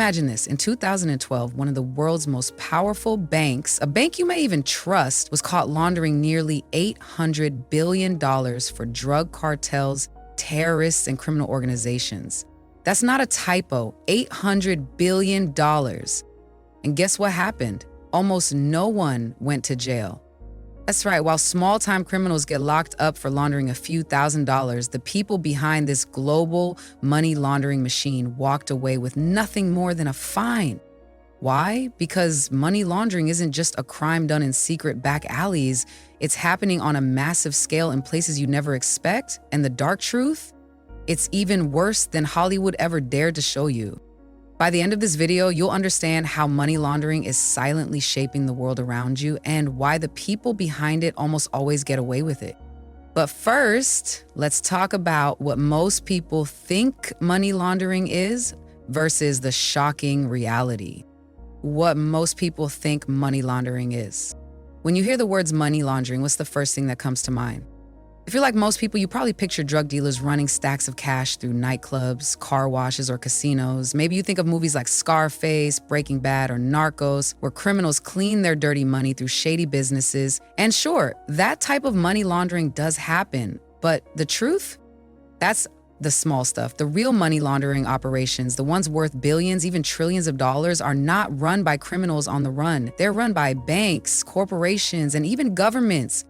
Imagine this. In 2012, one of the world's most powerful banks, a bank you may even trust, was caught laundering nearly $800 billion for drug cartels, terrorists, and criminal organizations. That's not a typo, $800 billion. And guess what happened? Almost no one went to jail. That's right, while small-time criminals get locked up for laundering a few $1,000s, the people behind this global money laundering machine walked away with nothing more than a fine. Why? Because money laundering isn't just a crime done in secret back alleys. It's happening on a massive scale in places you never expect. And the dark truth? It's even worse than Hollywood ever dared to show you. By the end of this video, you'll understand how money laundering is silently shaping the world around you and why the people behind it almost always get away with it. But first, let's talk about what most people think money laundering is versus the shocking reality. What most people think money laundering is. When you hear the words money laundering, what's the first thing that comes to mind? If you're like most people, you probably picture drug dealers running stacks of cash through nightclubs, car washes, or casinos. Maybe you think of movies like Scarface, Breaking Bad, or Narcos, where criminals clean their dirty money through shady businesses. And sure, that type of money laundering does happen. But the truth? That's the small stuff. The real money laundering operations, the ones worth billions, even trillions of dollars, are not run by criminals on the run. They're run by banks, corporations, and even governments.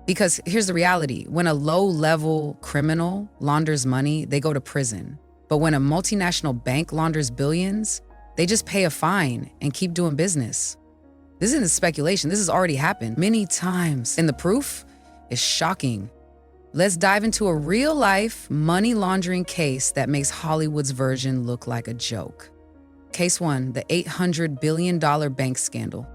Because here's the reality, when a low-level criminal launders money, they go to prison. But when a multinational bank launders billions, they just pay a fine and keep doing business. This isn't speculation, this has already happened many times. And the proof is shocking. Let's dive into a real-life money laundering case that makes Hollywood's version look like a joke. Case 1, the $800 billion bank scandal.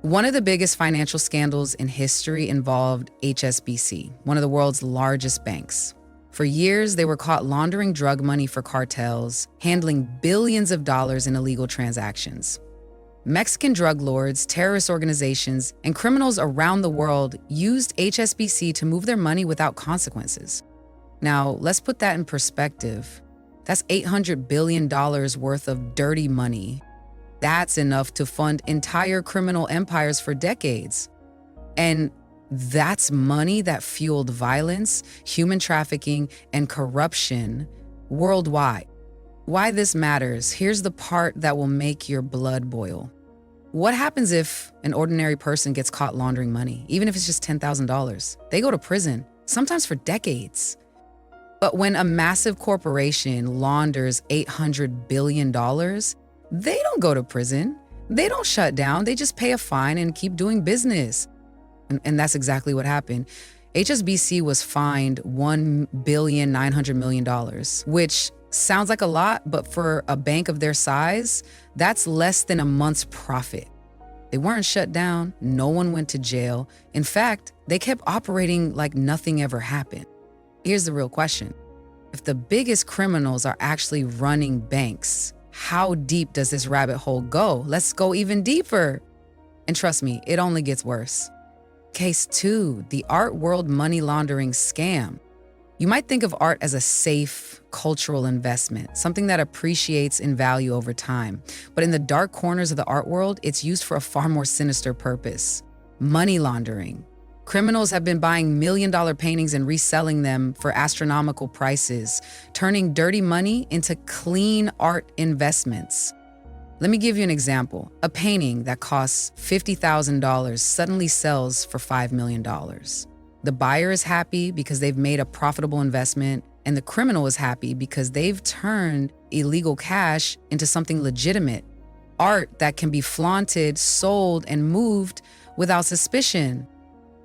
One of the biggest financial scandals in history involved HSBC, one of the world's largest banks. For years, they were caught laundering drug money for cartels, handling billions of dollars in illegal transactions. Mexican drug lords, terrorist organizations, and criminals around the world used HSBC to move their money without consequences. Now, let's put that in perspective. That's $800 billion worth of dirty money. That's enough to fund entire criminal empires for decades. And that's money that fueled violence, human trafficking, and corruption worldwide. Why this matters, here's the part that will make your blood boil. What happens if an ordinary person gets caught laundering money, even if it's just $10,000? They go to prison, sometimes for decades. But when a massive corporation launders $800 billion, they don't go to prison. They don't shut down. They just pay a fine and keep doing business. And that's exactly what happened. HSBC was fined $1.9 billion, which sounds like a lot, but for a bank of their size, that's less than a month's profit. They weren't shut down. No one went to jail. In fact, they kept operating like nothing ever happened. Here's the real question. If the biggest criminals are actually running banks, how deep does this rabbit hole go? Let's go even deeper. And trust me, it only gets worse. Case 2, the art world money laundering scam. You might think of art as a safe cultural investment, something that appreciates in value over time. But in the dark corners of the art world, it's used for a far more sinister purpose: money laundering. Criminals have been buying million-dollar paintings and reselling them for astronomical prices, turning dirty money into clean art investments. Let me give you an example. A painting that costs $50,000 suddenly sells for $5 million. The buyer is happy because they've made a profitable investment, and the criminal is happy because they've turned illegal cash into something legitimate. Art that can be flaunted, sold, and moved without suspicion.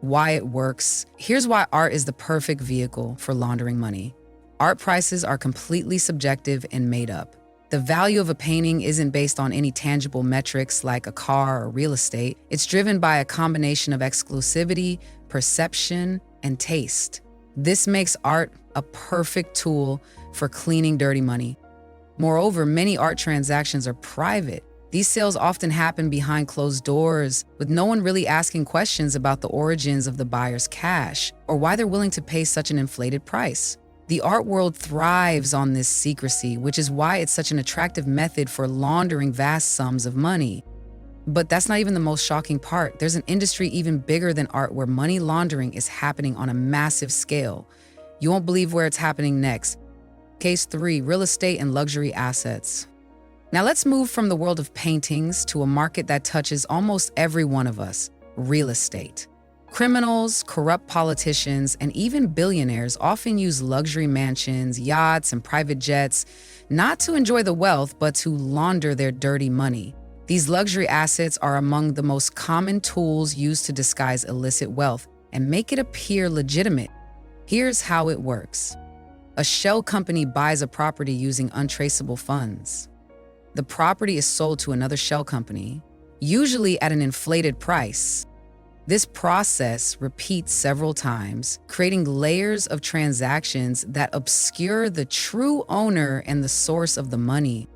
Why it works. Here's why art is the perfect vehicle for laundering money. Art prices are completely subjective and made up. The value of a painting isn't based on any tangible metrics like a car or real estate. It's driven by a combination of exclusivity, perception, and taste. This makes art a perfect tool for cleaning dirty money. Moreover, many art transactions are private. These sales often happen behind closed doors, with no one really asking questions about the origins of the buyer's cash or why they're willing to pay such an inflated price. The art world thrives on this secrecy, which is why it's such an attractive method for laundering vast sums of money. But that's not even the most shocking part. There's an industry even bigger than art where money laundering is happening on a massive scale. You won't believe where it's happening next. Case 3, real estate and luxury assets. Now let's move from the world of paintings to a market that touches almost every one of us, real estate. Criminals, corrupt politicians, and even billionaires often use luxury mansions, yachts, and private jets, not to enjoy the wealth, but to launder their dirty money. These luxury assets are among the most common tools used to disguise illicit wealth and make it appear legitimate. Here's how it works. A shell company buys a property using untraceable funds. The property is sold to another shell company, usually at an inflated price. This process repeats several times, creating layers of transactions that obscure the true owner and the source of the money.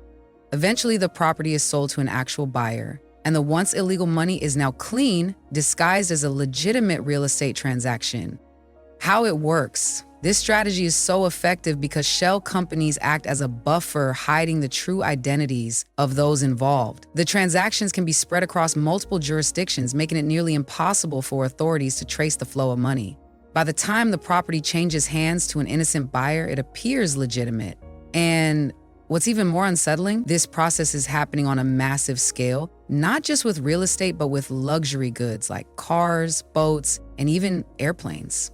Eventually, the property is sold to an actual buyer, and the once illegal money is now clean, disguised as a legitimate real estate transaction. How it works. This strategy is so effective because shell companies act as a buffer, hiding the true identities of those involved. The transactions can be spread across multiple jurisdictions, making it nearly impossible for authorities to trace the flow of money. By the time the property changes hands to an innocent buyer, it appears legitimate. And what's even more unsettling, this process is happening on a massive scale, not just with real estate, but with luxury goods like cars, boats, and even airplanes.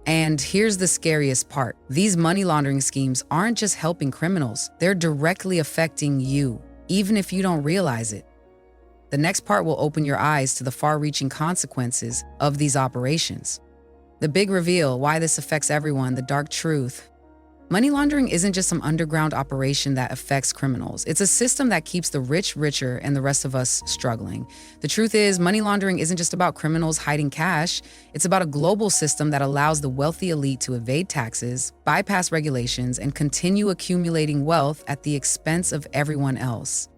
And here's the scariest part. These money laundering schemes aren't just helping criminals, they're directly affecting you, even if you don't realize it. The next part will open your eyes to the far-reaching consequences of these operations. The big reveal, why this affects everyone, the dark truth. Money laundering isn't just some underground operation that affects criminals. It's a system that keeps the rich richer and the rest of us struggling. The truth is, money laundering isn't just about criminals hiding cash. It's about a global system that allows the wealthy elite to evade taxes, bypass regulations, and continue accumulating wealth at the expense of everyone else.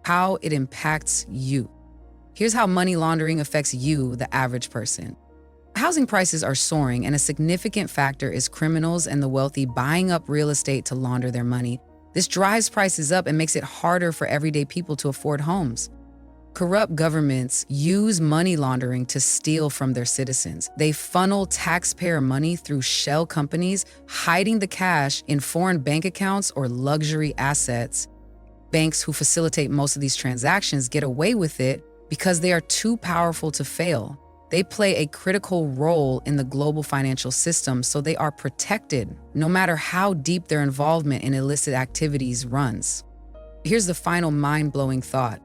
How it impacts you. Here's how money laundering affects you, the average person. Housing prices are soaring, and a significant factor is criminals and the wealthy buying up real estate to launder their money. This drives prices up and makes it harder for everyday people to afford homes. Corrupt governments use money laundering to steal from their citizens. They funnel taxpayer money through shell companies, hiding the cash in foreign bank accounts or luxury assets. Banks who facilitate most of these transactions get away with it because they are too powerful to fail. They play a critical role in the global financial system, so they are protected, no matter how deep their involvement in illicit activities runs. Here's the final mind-blowing thought.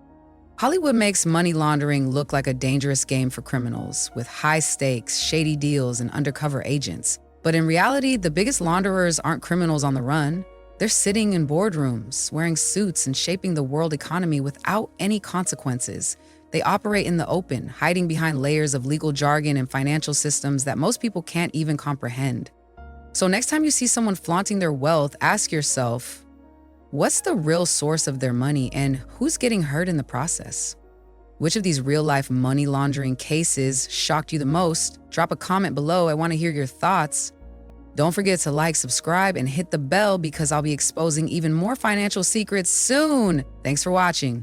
Hollywood makes money laundering look like a dangerous game for criminals, with high stakes, shady deals, and undercover agents. But in reality, the biggest launderers aren't criminals on the run. They're sitting in boardrooms, wearing suits, and shaping the world economy without any consequences. They operate in the open, hiding behind layers of legal jargon and financial systems that most people can't even comprehend. So next time you see someone flaunting their wealth, ask yourself, what's the real source of their money and who's getting hurt in the process? Which of these real-life money laundering cases shocked you the most? Drop a comment below. I want to hear your thoughts. Don't forget to like, subscribe, and hit the bell because I'll be exposing even more financial secrets soon. Thanks for watching.